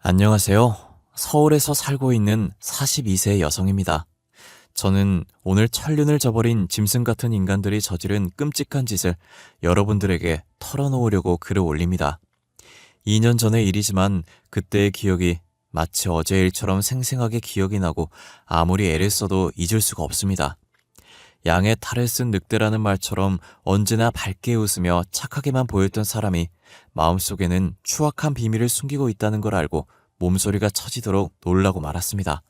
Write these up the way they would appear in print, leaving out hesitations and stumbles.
안녕하세요. 서울에서 살고 있는 42세 여성입니다. 저는 오늘 천륜을 저버린 짐승 같은 인간들이 저지른 끔찍한 짓을 여러분들에게 털어놓으려고 글을 올립니다. 2년 전의 일이지만 그때의 기억이 마치 어제 일처럼 생생하게 기억이 나고 아무리 애를 써도 잊을 수가 없습니다. 양의 탈을 쓴 늑대라는 말처럼 언제나 밝게 웃으며 착하게만 보였던 사람이 마음속에는 추악한 비밀을 숨기고 있다는 걸 알고 몸소리가 쳐지도록 놀라고 말았습니다.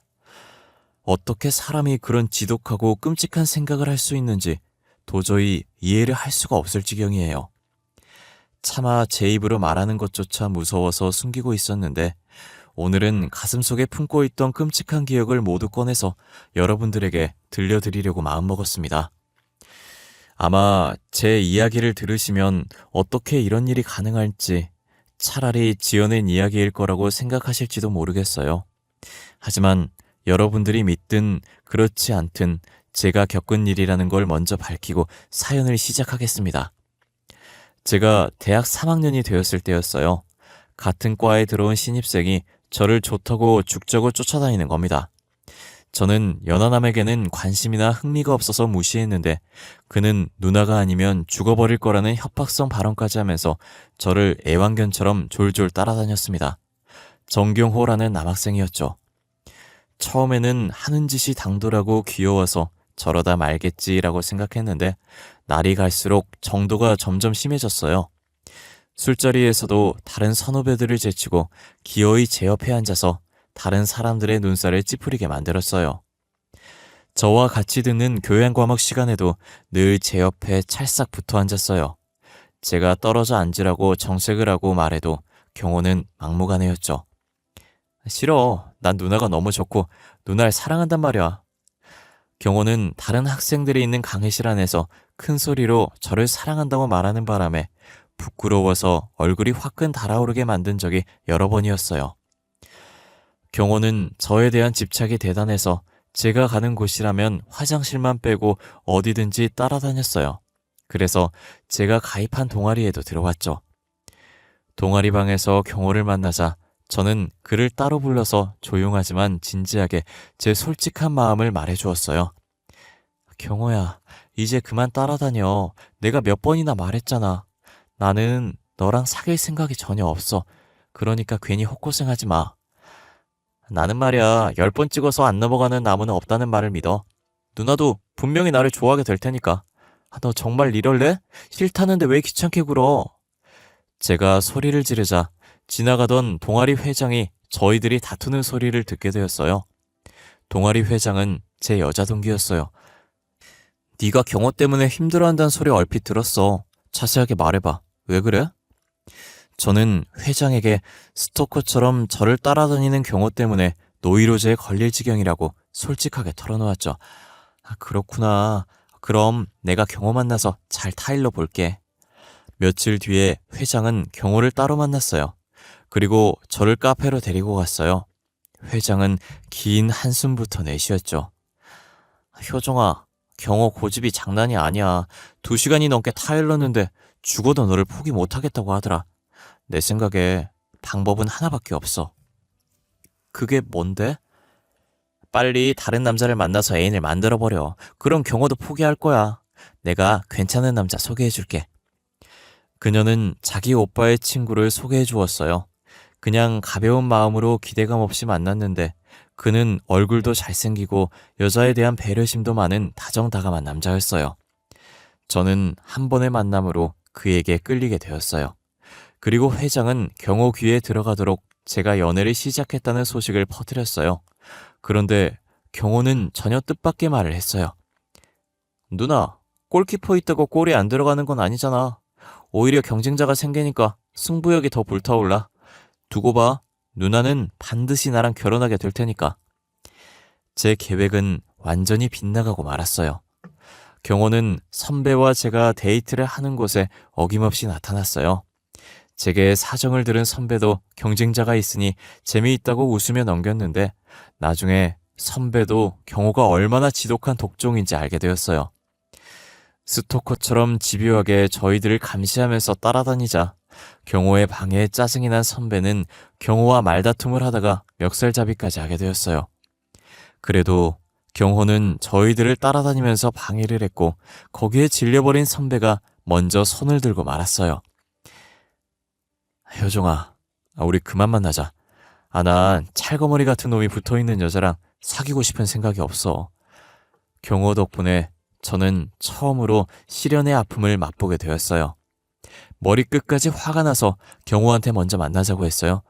어떻게 사람이 그런 지독하고 끔찍한 생각을 할 수 있는지 도저히 이해를 할 수가 없을 지경이에요. 차마 제 입으로 말하는 것조차 무서워서 숨기고 있었는데 오늘은 가슴속에 품고 있던 끔찍한 기억을 모두 꺼내서 여러분들에게 들려드리려고 마음먹었습니다. 아마 제 이야기를 들으시면 어떻게 이런 일이 가능할지 차라리 지어낸 이야기일 거라고 생각하실지도 모르겠어요. 하지만 여러분들이 믿든 그렇지 않든 제가 겪은 일이라는 걸 먼저 밝히고 사연을 시작하겠습니다. 제가 대학 3학년이 되었을 때였어요. 같은 과에 들어온 신입생이 저를 좋다고 죽자고 쫓아다니는 겁니다. 저는 연하남에게는 관심이나 흥미가 없어서 무시했는데 그는 누나가 아니면 죽어버릴 거라는 협박성 발언까지 하면서 저를 애완견처럼 졸졸 따라다녔습니다. 정경호라는 남학생이었죠. 처음에는 하는 짓이 당돌하고 귀여워서 저러다 말겠지라고 생각했는데 날이 갈수록 정도가 점점 심해졌어요. 술자리에서도 다른 선후배들을 제치고 기어이 제 옆에 앉아서 다른 사람들의 눈살을 찌푸리게 만들었어요. 저와 같이 듣는 교양 과목 시간에도 늘 제 옆에 찰싹 붙어 앉았어요. 제가 떨어져 앉으라고 정색을 하고 말해도 경호는 막무가내였죠. 싫어. 난 누나가 너무 좋고 누나를 사랑한단 말이야. 경호는 다른 학생들이 있는 강의실 안에서 큰 소리로 저를 사랑한다고 말하는 바람에 부끄러워서 얼굴이 화끈 달아오르게 만든 적이 여러 번이었어요. 경호는 저에 대한 집착이 대단해서 제가 가는 곳이라면 화장실만 빼고 어디든지 따라다녔어요. 그래서 제가 가입한 동아리에도 들어갔죠. 동아리방에서 경호를 만나자 저는 그를 따로 불러서 조용하지만 진지하게 제 솔직한 마음을 말해주었어요. 경호야, 이제 그만 따라다녀. 내가 몇 번이나 말했잖아. 나는 너랑 사귈 생각이 전혀 없어. 그러니까 괜히 헛고생하지 마. 나는 말이야 10번 찍어서 안 넘어가는 나무는 없다는 말을 믿어. 누나도 분명히 나를 좋아하게 될 테니까. 너 정말 이럴래? 싫다는데 왜 귀찮게 굴어? 제가 소리를 지르자 지나가던 동아리 회장이 저희들이 다투는 소리를 듣게 되었어요. 동아리 회장은 제 여자 동기였어요. 네가 경호 때문에 힘들어한다는 소리 얼핏 들었어. 자세하게 말해봐. 왜 그래? 저는 회장에게 스토커처럼 저를 따라다니는 경호 때문에 노이로제에 걸릴 지경이라고 솔직하게 털어놓았죠. 그렇구나. 그럼 내가 경호 만나서 잘 타일러 볼게. 며칠 뒤에 회장은 경호를 따로 만났어요. 그리고 저를 카페로 데리고 갔어요. 회장은 긴 한숨부터 내쉬었죠. 효정아, 경호 고집이 장난이 아니야. 2시간이 넘게 타일렀는데 죽어도 너를 포기 못하겠다고 하더라. 내 생각에 방법은 하나밖에 없어. 그게 뭔데? 빨리 다른 남자를 만나서 애인을 만들어버려. 그럼 경호도 포기할 거야. 내가 괜찮은 남자 소개해줄게. 그녀는 자기 오빠의 친구를 소개해 주었어요. 그냥 가벼운 마음으로 기대감 없이 만났는데 그는 얼굴도 잘생기고 여자에 대한 배려심도 많은 다정다감한 남자였어요. 저는 한 번의 만남으로 그에게 끌리게 되었어요. 그리고 회장은 경호 귀에 들어가도록 제가 연애를 시작했다는 소식을 퍼뜨렸어요. 그런데 경호는 전혀 뜻밖의 말을 했어요. 누나, 골키퍼 있다고 골이 안 들어가는 건 아니잖아. 오히려 경쟁자가 생기니까 승부욕이 더 불타올라. 두고 봐. 누나는 반드시 나랑 결혼하게 될 테니까. 제 계획은 완전히 빗나가고 말았어요. 경호는 선배와 제가 데이트를 하는 곳에 어김없이 나타났어요. 제게 사정을 들은 선배도 경쟁자가 있으니 재미있다고 웃으며 넘겼는데 나중에 선배도 경호가 얼마나 지독한 독종인지 알게 되었어요. 스토커처럼 집요하게 저희들을 감시하면서 따라다니자 경호의 방해에 짜증이 난 선배는 경호와 말다툼을 하다가 멱살잡이까지 하게 되었어요. 그래도 경호는 저희들을 따라다니면서 방해를 했고 거기에 질려버린 선배가 먼저 손을 들고 말았어요. 효정아, 우리 그만 만나자. 난 찰거머리 같은 놈이 붙어있는 여자랑 사귀고 싶은 생각이 없어. 경호 덕분에 저는 처음으로 시련의 아픔을 맛보게 되었어요. 머리끝까지 화가 나서 경호한테 먼저 만나자고 했어요.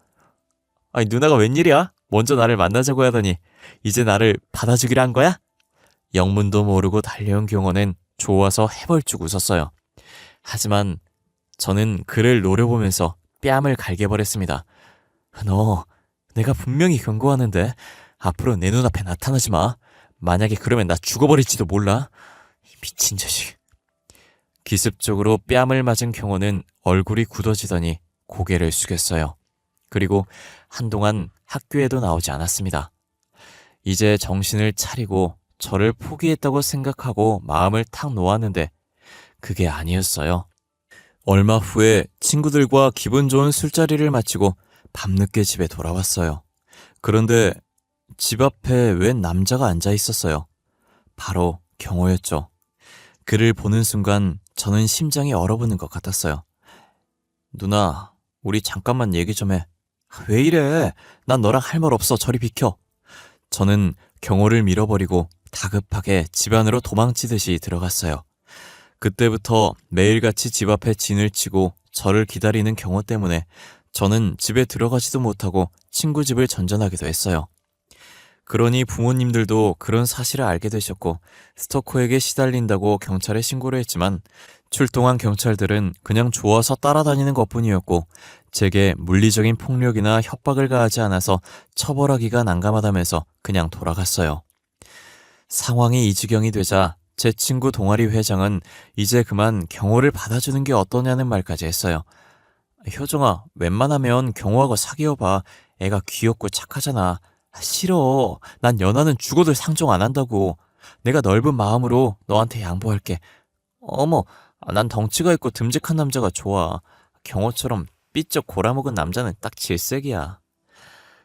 아니, 누나가 웬일이야? 먼저 나를 만나자고 하더니 이제 나를 받아주기로 한 거야? 영문도 모르고 달려온 경호는 좋아서 해벌쭉 웃었어요. 하지만 저는 그를 노려보면서 뺨을 갈겨버렸습니다. 너, 내가 분명히 경고하는데 앞으로 내 눈앞에 나타나지 마. 만약에 그러면 나 죽어버릴지도 몰라. 미친 자식. 기습적으로 뺨을 맞은 경호는 얼굴이 굳어지더니 고개를 숙였어요. 그리고 한동안 학교에도 나오지 않았습니다. 이제 정신을 차리고 저를 포기했다고 생각하고 마음을 탁 놓았는데 그게 아니었어요. 얼마 후에 친구들과 기분 좋은 술자리를 마치고 밤늦게 집에 돌아왔어요. 그런데 집 앞에 웬 남자가 앉아 있었어요. 바로 경호였죠. 그를 보는 순간 저는 심장이 얼어붙는 것 같았어요. 누나, 우리 잠깐만 얘기 좀 해. 왜 이래? 난 너랑 할 말 없어. 저리 비켜. 저는 경호를 밀어버리고 다급하게 집 안으로 도망치듯이 들어갔어요. 그때부터 매일같이 집 앞에 진을 치고 저를 기다리는 경호 때문에 저는 집에 들어가지도 못하고 친구 집을 전전하기도 했어요. 그러니 부모님들도 그런 사실을 알게 되셨고 스토커에게 시달린다고 경찰에 신고를 했지만 출동한 경찰들은 그냥 좋아서 따라다니는 것뿐이었고 제게 물리적인 폭력이나 협박을 가하지 않아서 처벌하기가 난감하다면서 그냥 돌아갔어요. 상황이 이 지경이 되자 제 친구 동아리 회장은 이제 그만 경호를 받아주는 게 어떠냐는 말까지 했어요. 효정아, 웬만하면 경호하고 사귀어봐. 애가 귀엽고 착하잖아. 싫어. 난 연하는 죽어도 상종 안 한다고. 내가 넓은 마음으로 너한테 양보할게. 어머, 난 덩치가 있고 듬직한 남자가 좋아. 경호처럼 삐쩍 골아먹은 남자는 딱 질색이야.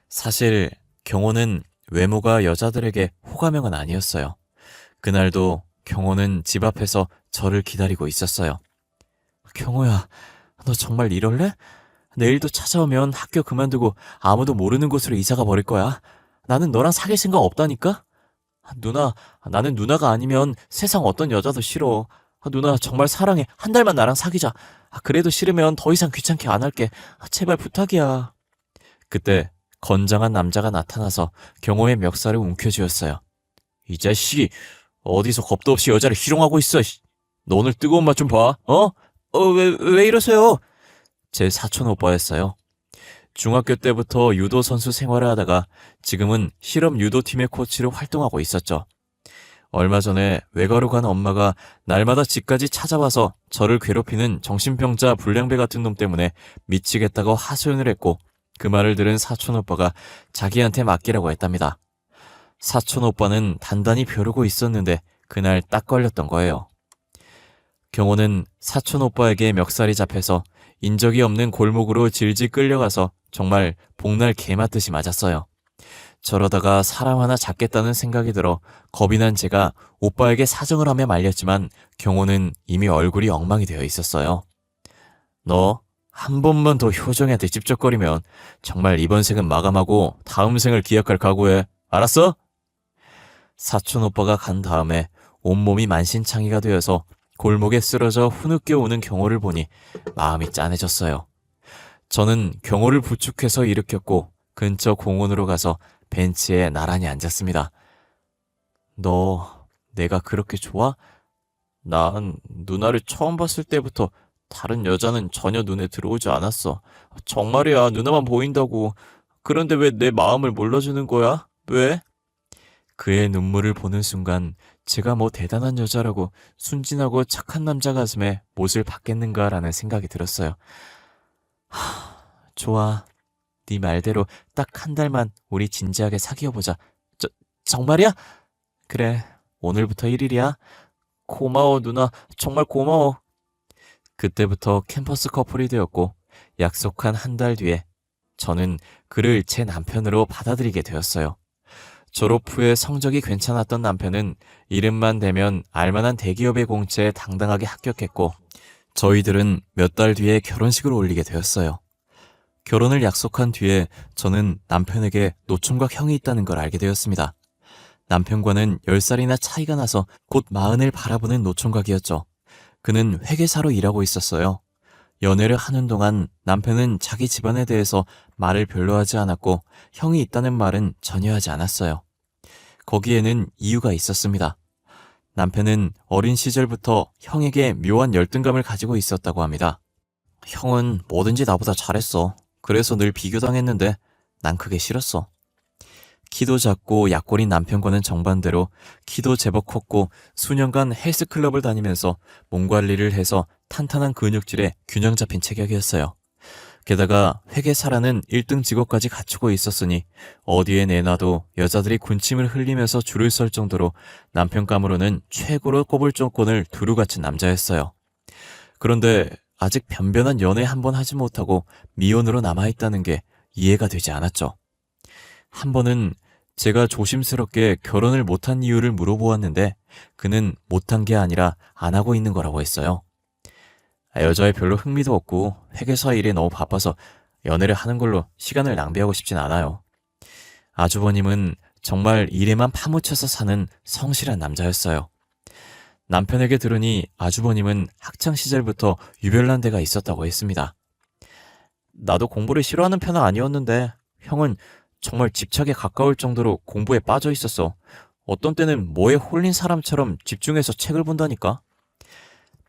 사실 경호는 외모가 여자들에게 호감형은 아니었어요. 그날도 경호는 집 앞에서 저를 기다리고 있었어요. 경호야, 너 정말 이럴래? 내일도 찾아오면 학교 그만두고 아무도 모르는 곳으로 이사가 버릴 거야. 나는 너랑 사귈 생각 없다니까? 누나, 나는 누나가 아니면 세상 어떤 여자도 싫어. 누나 정말 사랑해. 한 달만 나랑 사귀자. 그래도 싫으면 더 이상 귀찮게 안 할게. 제발 부탁이야. 그때 건장한 남자가 나타나서 경호의 멱살을 움켜쥐었어요. 이 자식이 어디서 겁도 없이 여자를 희롱하고 있어. 너 오늘 뜨거운 맛 좀 봐. 왜 이러세요? 제 사촌 오빠였어요. 중학교 때부터 유도 선수 생활을 하다가 지금은 실업 유도팀의 코치로 활동하고 있었죠. 얼마 전에 외가로 간 엄마가 날마다 집까지 찾아와서 저를 괴롭히는 정신병자 불량배 같은 놈 때문에 미치겠다고 하소연을 했고 그 말을 들은 사촌 오빠가 자기한테 맡기라고 했답니다. 사촌 오빠는 단단히 벼르고 있었는데 그날 딱 걸렸던 거예요. 경호는 사촌 오빠에게 멱살이 잡혀서 인적이 없는 골목으로 질질 끌려가서 정말 복날 개 맞듯이 맞았어요. 저러다가 사람 하나 잡겠다는 생각이 들어 겁이 난 제가 오빠에게 사정을 하며 말렸지만 경호는 이미 얼굴이 엉망이 되어 있었어요. 너 한 번만 더 효정이한테 찝쩍거리면 정말 이번 생은 마감하고 다음 생을 기약할 각오해. 알았어? 사촌 오빠가 간 다음에 온몸이 만신창이가 되어서 골목에 쓰러져 후늦게 오는 경호를 보니 마음이 짠해졌어요. 저는 경호를 부축해서 일으켰고 근처 공원으로 가서 벤치에 나란히 앉았습니다. 너 내가 그렇게 좋아? 난 누나를 처음 봤을 때부터 다른 여자는 전혀 눈에 들어오지 않았어. 정말이야, 누나만 보인다고. 그런데 왜 내 마음을 몰라주는 거야? 왜? 그의 눈물을 보는 순간 제가 뭐 대단한 여자라고 순진하고 착한 남자 가슴에 못을 박겠는가라는 생각이 들었어요. 좋아. 네 말대로 딱 한 달만 우리 진지하게 사귀어보자. 정말이야? 그래, 오늘부터 1일이야. 고마워 누나, 정말 고마워. 그때부터 캠퍼스 커플이 되었고 약속한 한 달 뒤에 저는 그를 제 남편으로 받아들이게 되었어요. 졸업 후에 성적이 괜찮았던 남편은 이름만 대면 알만한 대기업의 공채에 당당하게 합격했고, 저희들은 몇 달 뒤에 결혼식을 올리게 되었어요. 결혼을 약속한 뒤에 저는 남편에게 노총각 형이 있다는 걸 알게 되었습니다. 남편과는 10살이나 차이가 나서 곧 40을 바라보는 노총각이었죠. 그는 회계사로 일하고 있었어요. 연애를 하는 동안 남편은 자기 집안에 대해서 말을 별로 하지 않았고 형이 있다는 말은 전혀 하지 않았어요. 거기에는 이유가 있었습니다. 남편은 어린 시절부터 형에게 묘한 열등감을 가지고 있었다고 합니다. 형은 뭐든지 나보다 잘했어. 그래서 늘 비교당했는데 난 그게 싫었어. 키도 작고 약골인 남편과는 정반대로 키도 제법 컸고 수년간 헬스클럽을 다니면서 몸 관리를 해서 탄탄한 근육질에 균형 잡힌 체격이었어요. 게다가 회계사라는 1등 직업까지 갖추고 있었으니 어디에 내놔도 여자들이 군침을 흘리면서 줄을 설 정도로 남편감으로는 최고로 꼽을 조건을 두루 갖춘 남자였어요. 그런데 아직 변변한 연애 한 번 하지 못하고 미혼으로 남아있다는 게 이해가 되지 않았죠. 한 번은 제가 조심스럽게 결혼을 못한 이유를 물어보았는데 그는 못한 게 아니라 안 하고 있는 거라고 했어요. 여자에 별로 흥미도 없고 회계사 일에 너무 바빠서 연애를 하는 걸로 시간을 낭비하고 싶진 않아요. 아주버님은 정말 일에만 파묻혀서 사는 성실한 남자였어요. 남편에게 들으니 아주버님은 학창시절부터 유별난 데가 있었다고 했습니다. 나도 공부를 싫어하는 편은 아니었는데 형은 정말 집착에 가까울 정도로 공부에 빠져 있었어. 어떤 때는 뭐에 홀린 사람처럼 집중해서 책을 본다니까.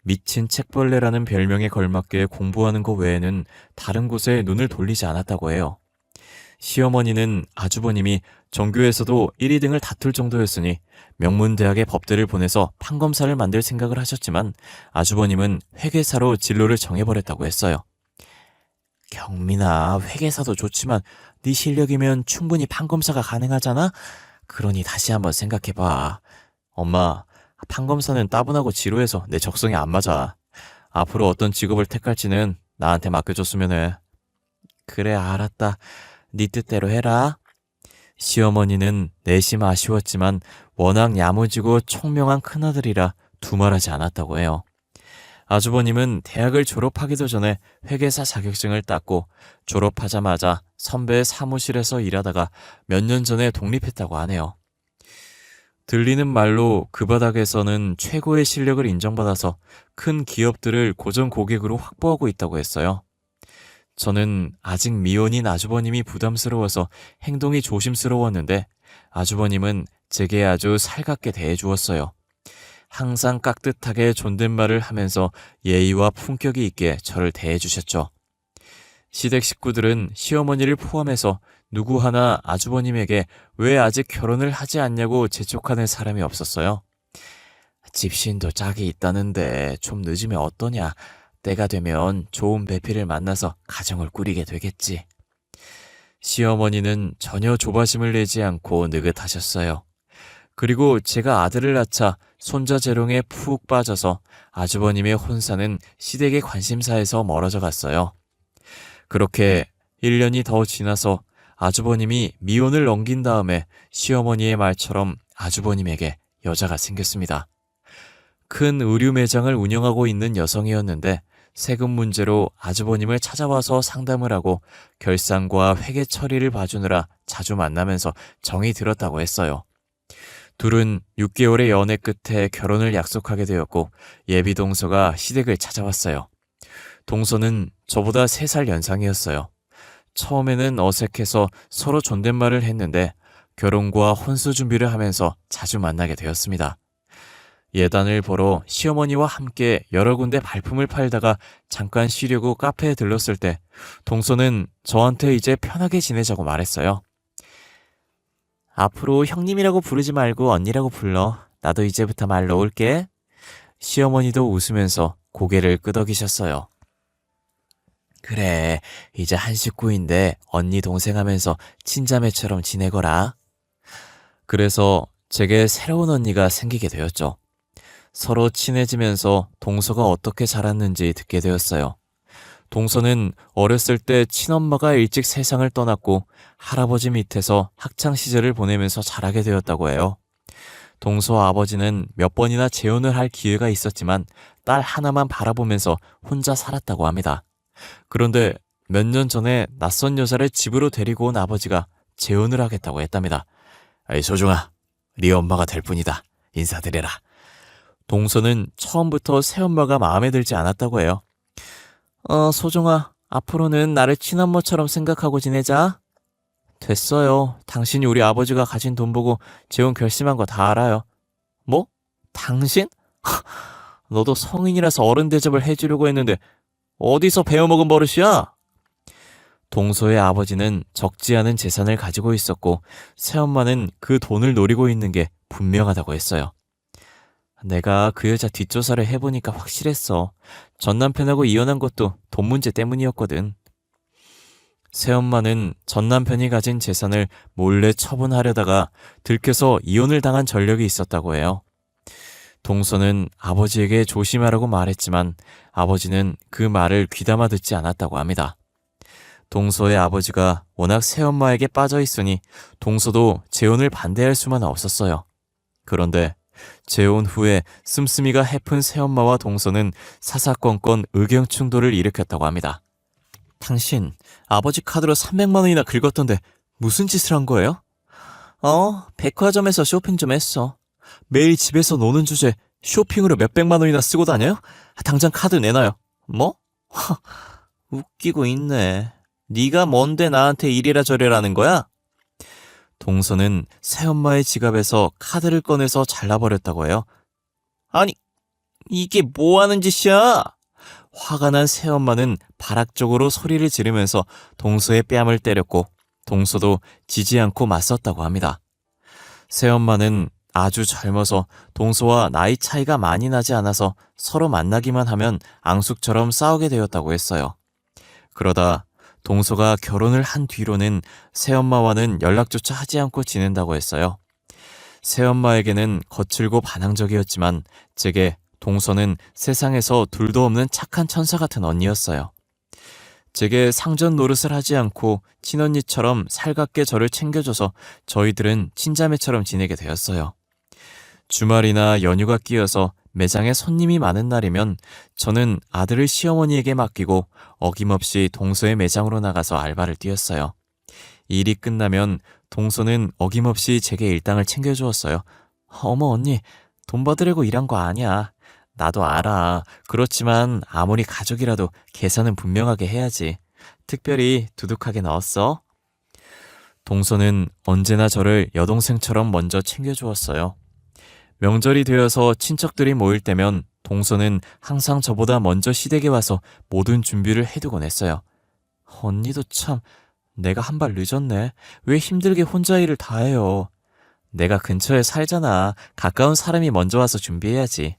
미친 책벌레라는 별명에 걸맞게 공부하는 것 외에는 다른 곳에 눈을 돌리지 않았다고 해요. 시어머니는 아주버님이 전교에서도 1, 2등을 다툴 정도였으니 명문대학의 법대를 보내서 판검사를 만들 생각을 하셨지만 아주버님은 회계사로 진로를 정해버렸다고 했어요. 경민아, 회계사도 좋지만 네 실력이면 충분히 판검사가 가능하잖아? 그러니 다시 한번 생각해봐. 엄마, 판검사는 따분하고 지루해서 내 적성에 안 맞아. 앞으로 어떤 직업을 택할지는 나한테 맡겨줬으면 해. 그래, 알았다. 네 뜻대로 해라. 시어머니는 내심 아쉬웠지만 워낙 야무지고 총명한 큰아들이라 두말하지 않았다고 해요. 아주버님은 대학을 졸업하기도 전에 회계사 자격증을 땄고 졸업하자마자 선배의 사무실에서 일하다가 몇 년 전에 독립했다고 하네요. 들리는 말로 그 바닥에서는 최고의 실력을 인정받아서 큰 기업들을 고정 고객으로 확보하고 있다고 했어요. 저는 아직 미혼인 아주버님이 부담스러워서 행동이 조심스러웠는데 아주버님은 제게 아주 살갑게 대해주었어요. 항상 깍듯하게 존댓말을 하면서 예의와 품격이 있게 저를 대해주셨죠. 시댁 식구들은 시어머니를 포함해서 누구 하나 아주버님에게 왜 아직 결혼을 하지 않냐고 재촉하는 사람이 없었어요. 집신도 짝이 있다는데 좀 늦으면 어떠냐. 때가 되면 좋은 배필을 만나서 가정을 꾸리게 되겠지. 시어머니는 전혀 조바심을 내지 않고 느긋하셨어요. 그리고 제가 아들을 낳자 손자 재롱에 푹 빠져서 아주버님의 혼사는 시댁의 관심사에서 멀어져 갔어요. 그렇게 1년이 더 지나서 아주버님이 미혼을 넘긴 다음에 시어머니의 말처럼 아주버님에게 여자가 생겼습니다. 큰 의류 매장을 운영하고 있는 여성이었는데 세금 문제로 아주버님을 찾아와서 상담을 하고 결산과 회계 처리를 봐주느라 자주 만나면서 정이 들었다고 했어요. 둘은 6개월의 연애 끝에 결혼을 약속하게 되었고 예비 동서가 시댁을 찾아왔어요. 동서는 저보다 3살 연상이었어요. 처음에는 어색해서 서로 존댓말을 했는데 결혼과 혼수 준비를 하면서 자주 만나게 되었습니다. 예단을 보러 시어머니와 함께 여러 군데 발품을 팔다가 잠깐 쉬려고 카페에 들렀을 때 동서는 저한테 이제 편하게 지내자고 말했어요. 앞으로 형님이라고 부르지 말고 언니라고 불러. 나도 이제부터 말 놓을게. 시어머니도 웃으면서 고개를 끄덕이셨어요. 그래, 이제 한 식구인데 언니 동생 하면서 친자매처럼 지내거라. 그래서 제게 새로운 언니가 생기게 되었죠. 서로 친해지면서 동서가 어떻게 자랐는지 듣게 되었어요. 동서는 어렸을 때 친엄마가 일찍 세상을 떠났고 할아버지 밑에서 학창 시절을 보내면서 자라게 되었다고 해요. 동서 아버지는 몇 번이나 재혼을 할 기회가 있었지만 딸 하나만 바라보면서 혼자 살았다고 합니다. 그런데 몇 년 전에 낯선 여자를 집으로 데리고 온 아버지가 재혼을 하겠다고 했답니다. 아이 소중아, 네 엄마가 될 뿐이다. 인사드려라. 동서는 처음부터 새엄마가 마음에 들지 않았다고 해요. 소중아, 앞으로는 나를 친엄마처럼 생각하고 지내자. 됐어요. 당신이 우리 아버지가 가진 돈 보고 재혼 결심한 거 다 알아요. 뭐? 당신? 너도 성인이라서 어른 대접을 해주려고 했는데 어디서 배워먹은 버릇이야? 동서의 아버지는 적지 않은 재산을 가지고 있었고 새엄마는 그 돈을 노리고 있는 게 분명하다고 했어요. 내가 그 여자 뒷조사를 해보니까 확실했어. 전 남편하고 이혼한 것도 돈 문제 때문이었거든. 새엄마는 전 남편이 가진 재산을 몰래 처분하려다가 들켜서 이혼을 당한 전력이 있었다고 해요. 동서는 아버지에게 조심하라고 말했지만 아버지는 그 말을 귀담아 듣지 않았다고 합니다. 동서의 아버지가 워낙 새엄마에게 빠져 있으니 동서도 재혼을 반대할 수만 없었어요. 그런데 재혼 후에 씀씀이가 해픈 새엄마와 동서는 사사건건 의견 충돌을 일으켰다고 합니다. 당신 아버지 카드로 300만 원이나 긁었던데 무슨 짓을 한 거예요? 백화점에서 쇼핑 좀 했어. 매일 집에서 노는 주제 쇼핑으로 몇백만 원이나 쓰고 다녀요? 당장 카드 내놔요. 뭐? 웃기고 있네. 네가 뭔데 나한테 이래라 저래라는 거야? 동서는 새엄마의 지갑에서 카드를 꺼내서 잘라버렸다고 해요. 아니, 이게 뭐 하는 짓이야? 화가 난 새엄마는 발악적으로 소리를 지르면서 동서의 뺨을 때렸고 동서도 지지 않고 맞섰다고 합니다. 새엄마는 아주 젊어서 동서와 나이 차이가 많이 나지 않아서 서로 만나기만 하면 앙숙처럼 싸우게 되었다고 했어요. 그러다 동서가 결혼을 한 뒤로는 새엄마와는 연락조차 하지 않고 지낸다고 했어요. 새엄마에게는 거칠고 반항적이었지만 제게 동서는 세상에서 둘도 없는 착한 천사 같은 언니였어요. 제게 상전 노릇을 하지 않고 친언니처럼 살갑게 저를 챙겨줘서 저희들은 친자매처럼 지내게 되었어요. 주말이나 연휴가 끼어서 매장에 손님이 많은 날이면 저는 아들을 시어머니에게 맡기고 어김없이 동서의 매장으로 나가서 알바를 뛰었어요. 일이 끝나면 동서는 어김없이 제게 일당을 챙겨주었어요. 어머 언니, 돈 받으려고 일한 거 아니야. 나도 알아. 그렇지만 아무리 가족이라도 계산은 분명하게 해야지. 특별히 두둑하게 넣었어. 동서는 언제나 저를 여동생처럼 먼저 챙겨주었어요. 명절이 되어서 친척들이 모일 때면 동서는 항상 저보다 먼저 시댁에 와서 모든 준비를 해두곤 했어요. 언니도 참, 내가 한 발 늦었네. 왜 힘들게 혼자 일을 다 해요. 내가 근처에 살잖아. 가까운 사람이 먼저 와서 준비해야지.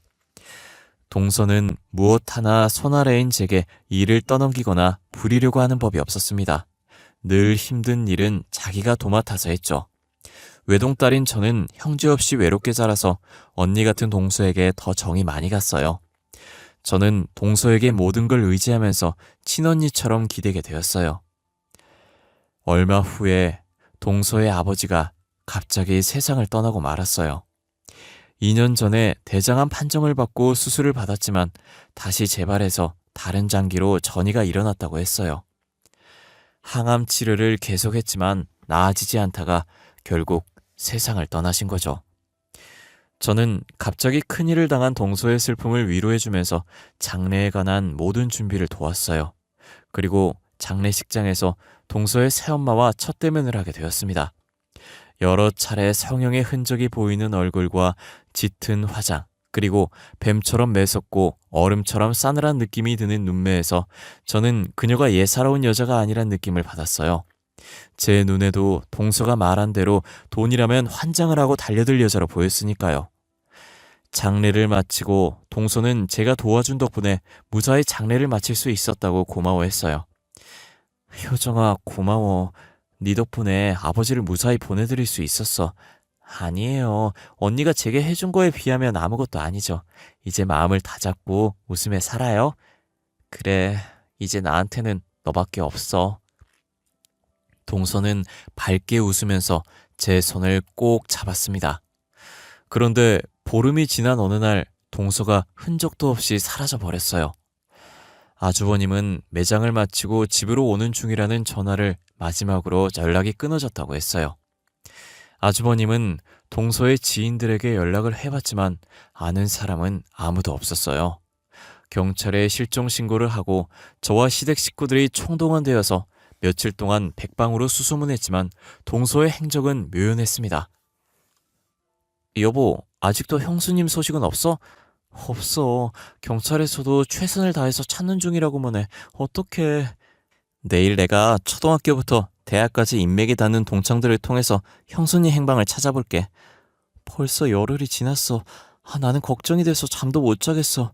동서는 무엇 하나 손 아래인 제게 일을 떠넘기거나 부리려고 하는 법이 없었습니다. 늘 힘든 일은 자기가 도맡아서 했죠. 외동딸인 저는 형제 없이 외롭게 자라서 언니 같은 동서에게 더 정이 많이 갔어요. 저는 동서에게 모든 걸 의지하면서 친언니처럼 기대게 되었어요. 얼마 후에 동서의 아버지가 갑자기 세상을 떠나고 말았어요. 2년 전에 대장암 판정을 받고 수술을 받았지만 다시 재발해서 다른 장기로 전이가 일어났다고 했어요. 항암 치료를 계속했지만 나아지지 않다가 결국 세상을 떠나신 거죠. 저는 갑자기 큰일을 당한 동서의 슬픔을 위로해주면서 장례에 관한 모든 준비를 도왔어요. 그리고 장례식장에서 동서의 새엄마와 첫 대면을 하게 되었습니다. 여러 차례 성형의 흔적이 보이는 얼굴과 짙은 화장, 그리고 뱀처럼 매섭고 얼음처럼 싸늘한 느낌이 드는 눈매에서 저는 그녀가 예사로운 여자가 아니란 느낌을 받았어요. 제 눈에도 동서가 말한 대로 돈이라면 환장을 하고 달려들 여자로 보였으니까요. 장례를 마치고 동서는 제가 도와준 덕분에 무사히 장례를 마칠 수 있었다고 고마워했어요. 효정아, 고마워. 네 덕분에 아버지를 무사히 보내드릴 수 있었어. 아니에요. 언니가 제게 해준 거에 비하면 아무것도 아니죠. 이제 마음을 다잡고 웃으며 살아요. 그래, 이제 나한테는 너밖에 없어. 동서는 밝게 웃으면서 제 손을 꼭 잡았습니다. 그런데 보름이 지난 어느 날 동서가 흔적도 없이 사라져 버렸어요. 아주버님은 매장을 마치고 집으로 오는 중이라는 전화를 마지막으로 연락이 끊어졌다고 했어요. 아주버님은 동서의 지인들에게 연락을 해봤지만 아는 사람은 아무도 없었어요. 경찰에 실종 신고를 하고 저와 시댁 식구들이 총동원되어서 며칠 동안 백방으로 수소문했지만 동서의 행적은 묘연했습니다. 여보, 아직도 형수님 소식은 없어? 없어. 경찰에서도 최선을 다해서 찾는 중이라고만 해. 어떡해. 내일 내가 초등학교부터 대학까지 인맥이 닿는 동창들을 통해서 형수님 행방을 찾아볼게. 벌써 열흘이 지났어. 나는 걱정이 돼서 잠도 못 자겠어.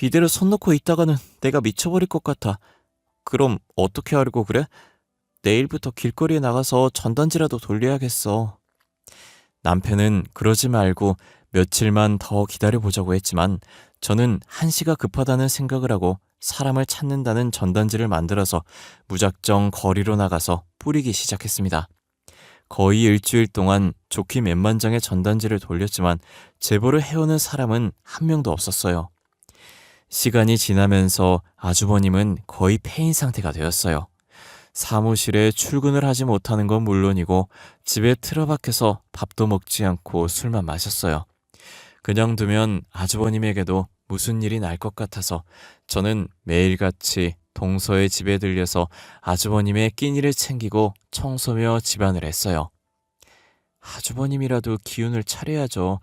이대로 손 놓고 있다가는 내가 미쳐버릴 것 같아. 그럼 어떻게 하려고 그래? 내일부터 길거리에 나가서 전단지라도 돌려야겠어. 남편은 그러지 말고 며칠만 더 기다려보자고 했지만 저는 한시가 급하다는 생각을 하고 사람을 찾는다는 전단지를 만들어서 무작정 거리로 나가서 뿌리기 시작했습니다. 거의 일주일 동안 좋기 몇만 장의 전단지를 돌렸지만 제보를 해오는 사람은 한 명도 없었어요. 시간이 지나면서 아주버님은 거의 폐인 상태가 되었어요. 사무실에 출근을 하지 못하는 건 물론이고 집에 틀어박혀서 밥도 먹지 않고 술만 마셨어요. 그냥 두면 아주버님에게도 무슨 일이 날 것 같아서 저는 매일같이 동서의 집에 들려서 아주버님의 끼니를 챙기고 청소며 집안을 했어요. 아주버님이라도 기운을 차려야죠.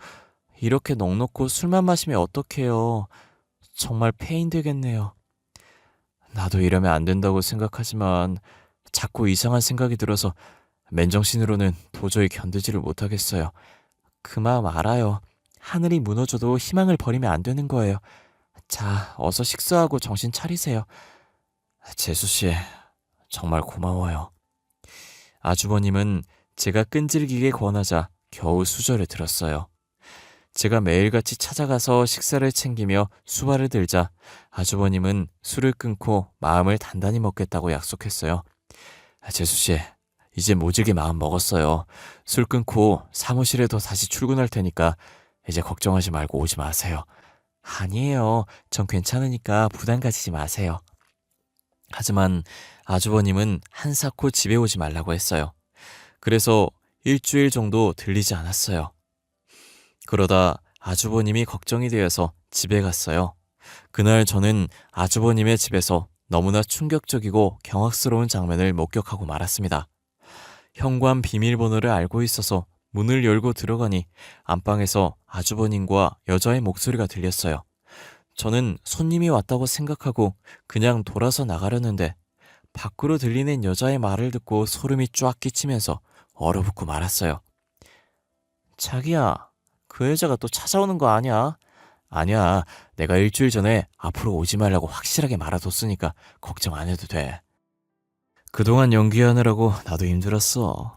이렇게 넋놓고 술만 마시면 어떡해요. 정말 폐인 되겠네요. 나도 이러면 안 된다고 생각하지만 자꾸 이상한 생각이 들어서 맨정신으로는 도저히 견디지를 못하겠어요. 그 마음 알아요. 하늘이 무너져도 희망을 버리면 안 되는 거예요. 자, 어서 식사하고 정신 차리세요. 재수씨, 정말 고마워요. 아주버님은 제가 끈질기게 권하자 겨우 수저를 들었어요. 제가 매일같이 찾아가서 식사를 챙기며 수발을 들자 아주버님은 술을 끊고 마음을 단단히 먹겠다고 약속했어요. 재수씨, 이제 모질게 마음 먹었어요. 술 끊고 사무실에도 다시 출근할 테니까 이제 걱정하지 말고 오지 마세요. 아니에요. 전 괜찮으니까 부담 가지지 마세요. 하지만 아주버님은 한사코 집에 오지 말라고 했어요. 그래서 일주일 정도 들리지 않았어요. 그러다 아주버님이 걱정이 되어서 집에 갔어요. 그날 저는 아주버님의 집에서 너무나 충격적이고 경악스러운 장면을 목격하고 말았습니다. 현관 비밀번호를 알고 있어서 문을 열고 들어가니 안방에서 아주버님과 여자의 목소리가 들렸어요. 저는 손님이 왔다고 생각하고 그냥 돌아서 나가려는데 밖으로 들리는 여자의 말을 듣고 소름이 쫙 끼치면서 얼어붙고 말았어요. 자기야, 그 여자가 또 찾아오는 거 아니야? 아니야, 내가 일주일 전에 앞으로 오지 말라고 확실하게 말아뒀으니까 걱정 안 해도 돼. 그동안 연기하느라고 나도 힘들었어.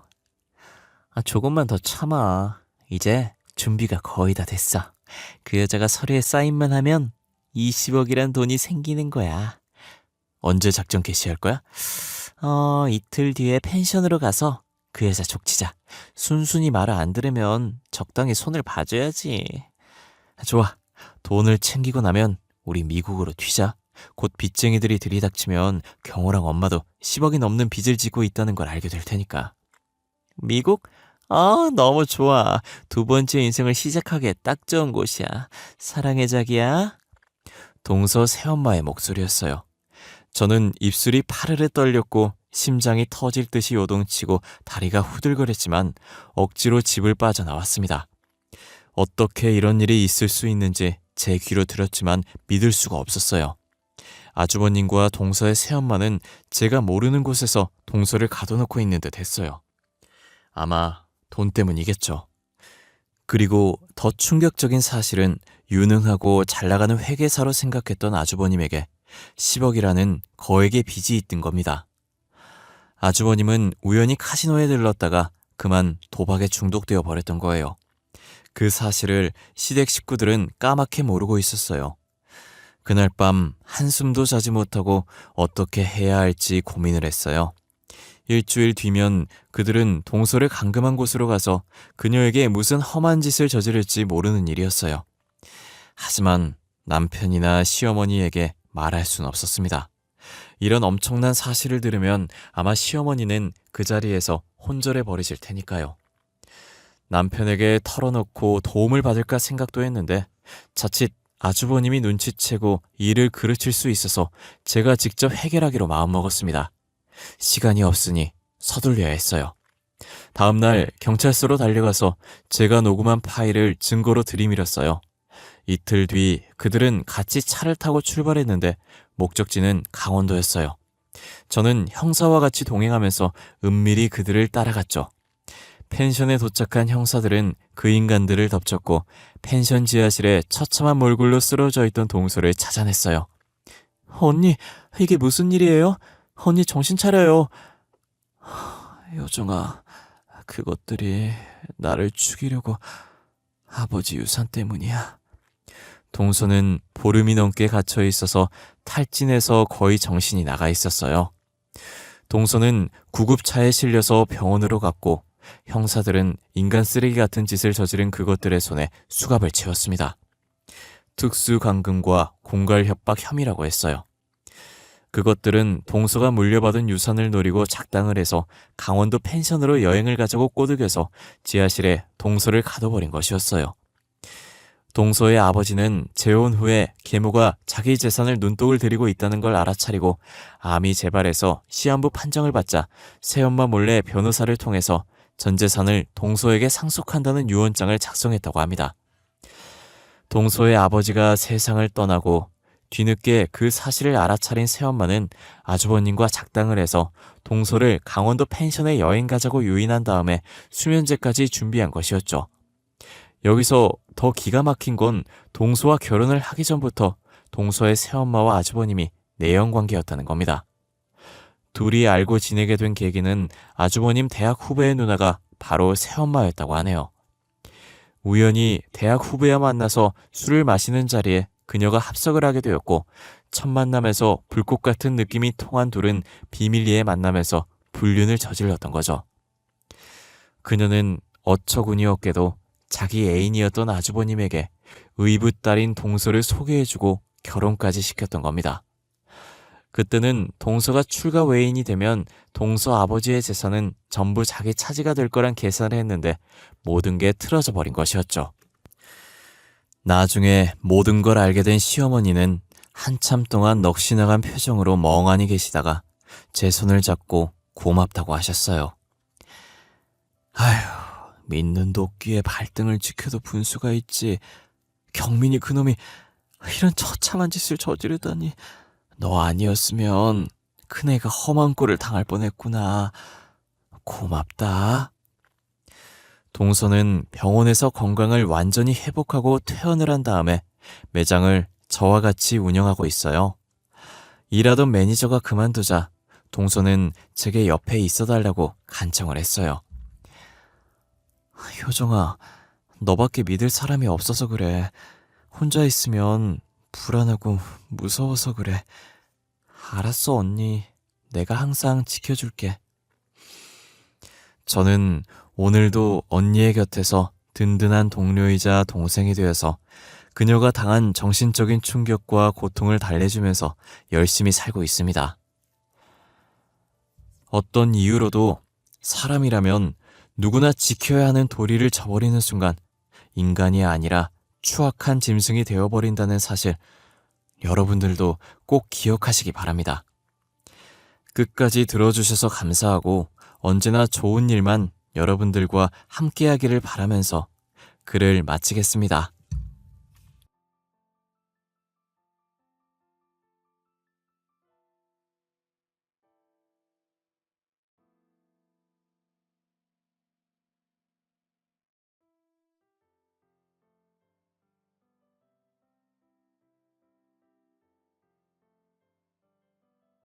조금만 더 참아. 이제 준비가 거의 다 됐어. 그 여자가 서류에 사인만 하면 20억이란 돈이 생기는 거야. 언제 작전 개시할 거야? 이틀 뒤에 펜션으로 가서 그 여자 족치자. 순순히 말을 안 들으면 적당히 손을 봐줘야지. 좋아. 돈을 챙기고 나면 우리 미국으로 튀자. 곧 빚쟁이들이 들이닥치면 경호랑 엄마도 10억이 넘는 빚을 지고 있다는 걸 알게 될 테니까. 미국? 너무 좋아. 두 번째 인생을 시작하기에 딱 좋은 곳이야. 사랑해, 자기야. 동서 새엄마의 목소리였어요. 저는 입술이 파르르 떨렸고 심장이 터질 듯이 요동치고 다리가 후들거렸지만 억지로 집을 빠져나왔습니다. 어떻게 이런 일이 있을 수 있는지 제 귀로 들었지만 믿을 수가 없었어요. 아주버님과 동서의 새엄마는 제가 모르는 곳에서 동서를 가둬놓고 있는 듯 했어요. 아마 돈 때문이겠죠. 그리고 더 충격적인 사실은 유능하고 잘나가는 회계사로 생각했던 아주버님에게 10억이라는 거액의 빚이 있던 겁니다. 아주버님은 우연히 카지노에 들렀다가 그만 도박에 중독되어 버렸던 거예요. 그 사실을 시댁 식구들은 까맣게 모르고 있었어요. 그날 밤 한숨도 자지 못하고 어떻게 해야 할지 고민을 했어요. 일주일 뒤면 그들은 동서를 감금한 곳으로 가서 그녀에게 무슨 험한 짓을 저지를지 모르는 일이었어요. 하지만 남편이나 시어머니에게 말할 순 없었습니다. 이런 엄청난 사실을 들으면 아마 시어머니는 그 자리에서 혼절해 버리실 테니까요. 남편에게 털어놓고 도움을 받을까 생각도 했는데 자칫 아주버님이 눈치채고 일을 그르칠 수 있어서 제가 직접 해결하기로 마음먹었습니다. 시간이 없으니 서둘려야 했어요. 다음날 경찰서로 달려가서 제가 녹음한 파일을 증거로 들이밀었어요. 이틀 뒤 그들은 같이 차를 타고 출발했는데 목적지는 강원도였어요. 저는 형사와 같이 동행하면서 은밀히 그들을 따라갔죠. 펜션에 도착한 형사들은 그 인간들을 덮쳤고 펜션 지하실에 처참한 몰골로 쓰러져 있던 동서를 찾아냈어요. 언니, 이게 무슨 일이에요? 언니 정신 차려요. 요정아, 그것들이 나를 죽이려고 아버지 유산 때문이야. 동서는 보름이 넘게 갇혀 있어서 탈진해서 거의 정신이 나가 있었어요. 동서는 구급차에 실려서 병원으로 갔고 형사들은 인간 쓰레기 같은 짓을 저지른 그것들의 손에 수갑을 채웠습니다. 특수감금과 공갈협박 혐의라고 했어요. 그것들은 동서가 물려받은 유산을 노리고 작당을 해서 강원도 펜션으로 여행을 가자고 꼬드겨서 지하실에 동서를 가둬버린 것이었어요. 동서의 아버지는 재혼 후에 계모가 자기 재산을 눈독을 들이고 있다는 걸 알아차리고 암이 재발해서 시한부 판정을 받자 새엄마 몰래 변호사를 통해서 전 재산을 동서에게 상속한다는 유언장을 작성했다고 합니다. 동서의 아버지가 세상을 떠나고 뒤늦게 그 사실을 알아차린 새엄마는 아주버님과 작당을 해서 동서를 강원도 펜션에 여행 가자고 유인한 다음에 수면제까지 준비한 것이었죠. 여기서 더 기가 막힌 건 동서와 결혼을 하기 전부터 동서의 새엄마와 아주버님이 내연관계였다는 겁니다. 둘이 알고 지내게 된 계기는 아주버님 대학 후배의 누나가 바로 새엄마였다고 하네요. 우연히 대학 후배와 만나서 술을 마시는 자리에 그녀가 합석을 하게 되었고 첫 만남에서 불꽃 같은 느낌이 통한 둘은 비밀리에 만나면서 불륜을 저질렀던 거죠. 그녀는 어처구니없게도 자기 애인이었던 아주버님에게 의붓 딸인 동서를 소개해주고 결혼까지 시켰던 겁니다. 그때는 동서가 출가 외인이 되면 동서 아버지의 재산은 전부 자기 차지가 될 거란 계산을 했는데 모든 게 틀어져 버린 것이었죠. 나중에 모든 걸 알게 된 시어머니는 한참 동안 넋이 나간 표정으로 멍하니 계시다가 제 손을 잡고 고맙다고 하셨어요. 아휴, 믿는 도끼에 발등을 지켜도 분수가 있지. 경민이 그놈이 이런 처참한 짓을 저지르다니. 너 아니었으면 큰애가 험한 꼴을 당할 뻔했구나. 고맙다. 동서는 병원에서 건강을 완전히 회복하고 퇴원을 한 다음에 매장을 저와 같이 운영하고 있어요. 일하던 매니저가 그만두자 동서는 제게 옆에 있어달라고 간청을 했어요. 효정아, 너밖에 믿을 사람이 없어서 그래. 혼자 있으면 불안하고 무서워서 그래. 알았어, 언니. 내가 항상 지켜줄게. 저는 오늘도 언니의 곁에서 든든한 동료이자 동생이 되어서 그녀가 당한 정신적인 충격과 고통을 달래주면서 열심히 살고 있습니다. 어떤 이유로도 사람이라면 누구나 지켜야 하는 도리를 저버리는 순간 인간이 아니라 추악한 짐승이 되어버린다는 사실, 여러분들도 꼭 기억하시기 바랍니다. 끝까지 들어주셔서 감사하고 언제나 좋은 일만 여러분들과 함께하기를 바라면서 글을 마치겠습니다.